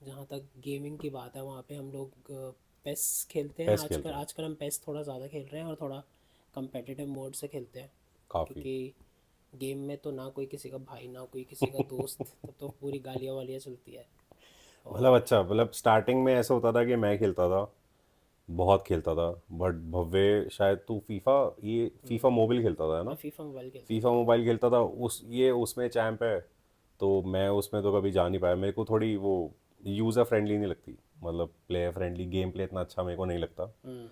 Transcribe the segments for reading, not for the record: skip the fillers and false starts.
जहाँ तक गेमिंग की बात है वहाँ पे हम लोग पेस खेलते हैं पेस आजकल। खेलते हैं आजकल हम पेस थोड़ा ज़्यादा खेल रहे हैं और थोड़ा competitive मोड से खेलते हैं, काफ़ी। क्योंकि गेम में तो ना कोई किसी का भाई ना कोई किसी का दोस्त, तब तो पूरी गालियाँ वालियाँ चलती है। मतलब और अच्छा, मतलब स्टार्टिंग में ऐसा होता था कि मैं खेलता था, बहुत खेलता था। बट भव्य, शायद तू फीफा, ये फीफा मोबाइल खेलता था है मैं ना? फीफा मोबाइल खेलता फीफा था। मोबाइल खेलता था, उस ये उसमें चैंप है। तो मैं उसमें तो कभी जा नहीं पाया, मेरे को थोड़ी वो यूज़र फ्रेंडली नहीं लगती, मतलब प्लेयर फ्रेंडली गेम प्ले इतना अच्छा मेरे को नहीं लगता। Hmm.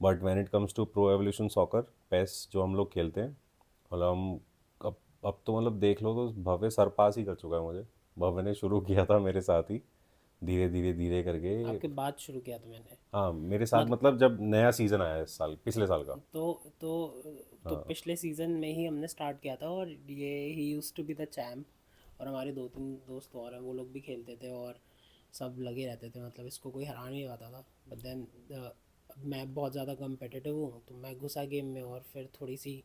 But when it comes to Pro Evolution Soccer, PES जो हम लोग खेलते हैं, मतलब हम अब तो मतलब देख लो तो भव्य सरपास ही कर चुका है मुझे। भव्य ने शुरू किया था मेरे साथ ही, धीरे धीरे धीरे करके। आपके बाद शुरू किया था मैंने। हाँ, मेरे साथ मत मतलब जब नया सीज़न आया इस साल, पिछले साल का। तो तो तो पिछले सीज़न में ही हमने स्टार्ट किया था, और ये ही used to be the champ. और हमारे दो तीन दोस्त और हैं, वो लोग भी खेलते थे और सब लगे रहते थे, मतलब इसको कोई हरा नहीं पाता था। बट देन मैं बहुत ज़्यादा कम्पिटिटिव हूँ तो मैं घुसा गेम में, और फिर थोड़ी सी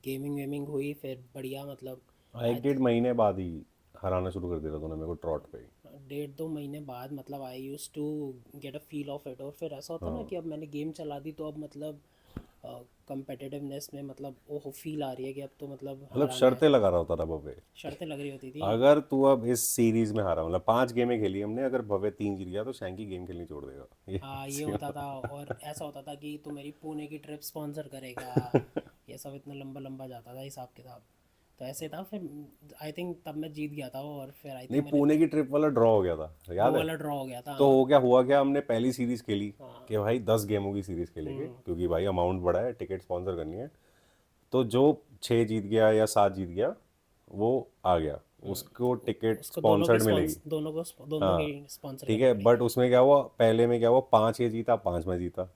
गेमिंग वेमिंग हुई, फिर बढ़िया मतलब। हाँ, आई 1 1.5 महीने बाद ही हराना शुरू कर दिया था तूने मेरे को ट्रॉट पे ही। 1.5 2 महीने बाद मतलब I used to get a feel of it. और फिर ऐसा होता ना हाँ, कि अब मैंने गेम चला दी तो अब मतलब कंपेटिटिवनेस में मतलब ओहो फील आ रही है कि अब तो मतलब मतलब हराना है। शर्तें लगा रहा होता था भव्य। शर्तें लग रही होती थी। अगर तू अब इस सीरीज में हारा, मतलब 5 गेमें खेली हमने, अगर भव्य 3 जीत गया तो शैंकी गेम खेलनी छोड़ देगा, ये हाँ ये सीन होता था, होता और ऐसा होता था कि तू मेरी पुणे की ट्रिप स्पॉन्सर करेगा। ये सब इतना लंबा लंबा जाता था हिसाब किताब। तो ऐसे था फिर। आई थिंक तब मैं जीत गया था, और फिर आई नहीं, थिंक मैंने पुणे की ट्रिप वाला ड्रॉ हो गया था, याद वो है? वाला ड्रॉ हो गया था, तो हाँ। हो क्या हुआ, क्या हमने पहली सीरीज खेली हाँ। कि भाई 10 गेमों की सीरीज खेलेंगे, हम्म। क्योंकि भाई अमाउंट बड़ा है, टिकट स्पॉन्सर करनी है। तो जो 6 जीत गया या 7 जीत गया, वो आ गया, उसको टिकट उसको दोनों के स्पॉन्सर्ड मिलेगी। दोनों की हाँ, स्पॉन्सर ठीक करनी है। बट पड़ेगी। उसमें क्या हुआ, पहले में क्या हुआ, 5 ये जीता, 5 में जीता।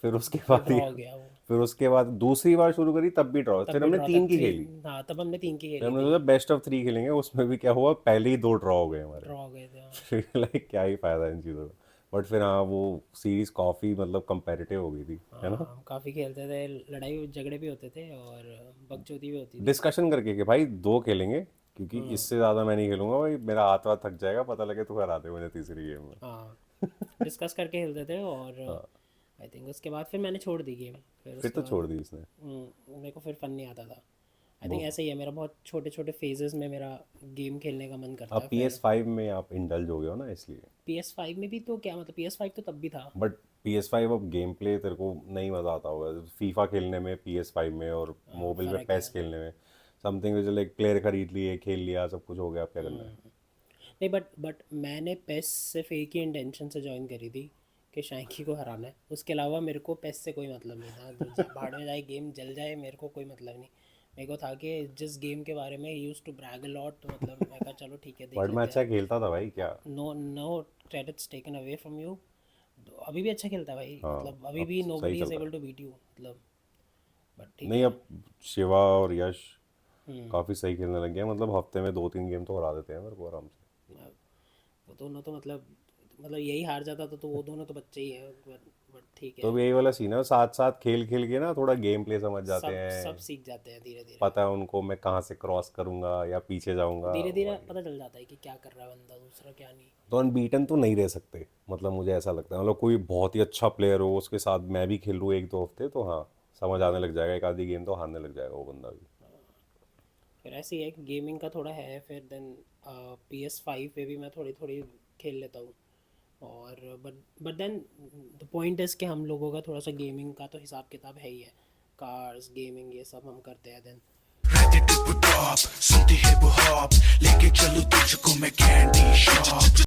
फिर उसके फिर बाद ड्रॉ ये, हो गया वो। फिर उसके बाद दूसरी बार शुरू करी तब भी ड्रॉ, तब फिर भी हमने ड्रॉ था 3 की 3। खेली। हाँ तब हमने 3 की फिर खेली हमने थी। सोचा बेस्ट ऑफ 3 खेलेंगे, उसमें भी क्या हुआ, पहले ही 2 ड्रॉ हो गए हमारे। ड्रॉ हो गए थे, हाँ। फिर लाइक क्या ही फायदा इन चीज़ों का। बट फिर हाँ, वो सीरीज काफ़ी मतलब कंपेरेटिव हो गई थी, है ना? हाँ हम काफ़ी खेलते थे, लड़ाई झगड़े भी होते थे और बकचोदी भी होती थी। डिस्कशन करके कि भाई 2 खेलेंगे, क्योंकि हम्म। इससे ज़्यादा मैं नहीं खेलूंगा भाई, मेरा हाथ वाथ थक जाएगा, पता लगे तू हरा दे मुझे तीसरी गेम में। हाँ डिस्कस करके खेलते थे, और आई थिंक उसके बाद फिर मैंने छोड़ दी गेम। फिर फिर उसके तो बाद छोड़ दी इसने। मेरे को फिर फन नहीं आता था। आई वो थिंक ऐसे ही है मेरा, बहुत छोटे छोटे फेजेस में मेरा गेम खेलने का मन करता अब है फिर। PS5 में आप इंडल्ज हो गए हो ना, इसलिए। PS5 में भी तो क्या मतलब, PS5 तो तब भी था। बट PS5 अब गेम प्ले तेरे को नहीं मज़ा आता होगा फीफा खेलने में PS5 में, और मोबाइल पे फ़र्क पेस है। खेलने में। समथिंग जो लाइक प्लेयर खरीद लिए, खेल लिया, सब कुछ हो गया, अब क्या करना है? नहीं बट मैंने पेस सिर्फ एक ही इंटेंशन से ज्वाइन करी थी कि शाइकी को हराना है। उसके अलावा मेरे को पेस से कोई मतलब नहीं था, जो भाड़ में जाए गेम जल जाए मेरे को कोई मतलब नहीं। मेरे को था कि जिस गेम के बारे में use to brag a lot, तो मतलब मैं कहा चलो ठीक है देख बट मैं लेते हैं। अच्छा खेलता था भाई, क्या? No no credits taken away from you. अभी भी अच्छा खेलता है भाई, हाँ, मतलब अभी अब भी सही नोबडी इज़ चल रहा एबल है। टू बीट यू मतलब। बट ठीक नहीं, है। अब शिवा और यश हम्म। काफ़ी सही खेलने लग गए हैं, मतलब हफ्ते में 2 3 गेम तो हरा देते हैं मेरे को आराम से। वो दोनों तो मतलब यही हार जाता तो वो दोनों तो बच्चे ही हैं, बट ठीक तो है। अब यही वाला सीन है, साथ साथ खेल खेल के ना थोड़ा गेम प्ले समझ जाते सब हैं। सीख जाते हैं धीरे धीरे। पता है उनको मैं कहाँ से क्रॉस करूँगा या पीछे जाऊँगा, धीरे धीरे वही। पता चल जाता है कि क्या कर रहा है बंदा दूसरा क्या नहीं। तो अनबीटन तो नहीं रह सकते, मतलब मुझे ऐसा लगता है, मतलब कोई बहुत ही अच्छा प्लेयर हो, उसके साथ मैं भी खेल लूँ 1 2 हफ्ते, तो हाँ, समझ आने लग जाएगा, एक आधी गेम तो हारने लग जाएगा वो बंदा भी। फिर ऐसे ही है कि गेमिंग का थोड़ा है। फिर देन PS5 पे भी मैं थोड़ी थोड़ी खेल लेता हूँ। और but then the point is कि हम लोगों का थोड़ा सा गेमिंग का तो हिसाब किताब है ही है। कार्स गेमिंग ये सब हम करते हैं देन। रहते टिप टॉप सुनती हिप हॉप लेके चलूं तुझको मैं कैंडी शॉप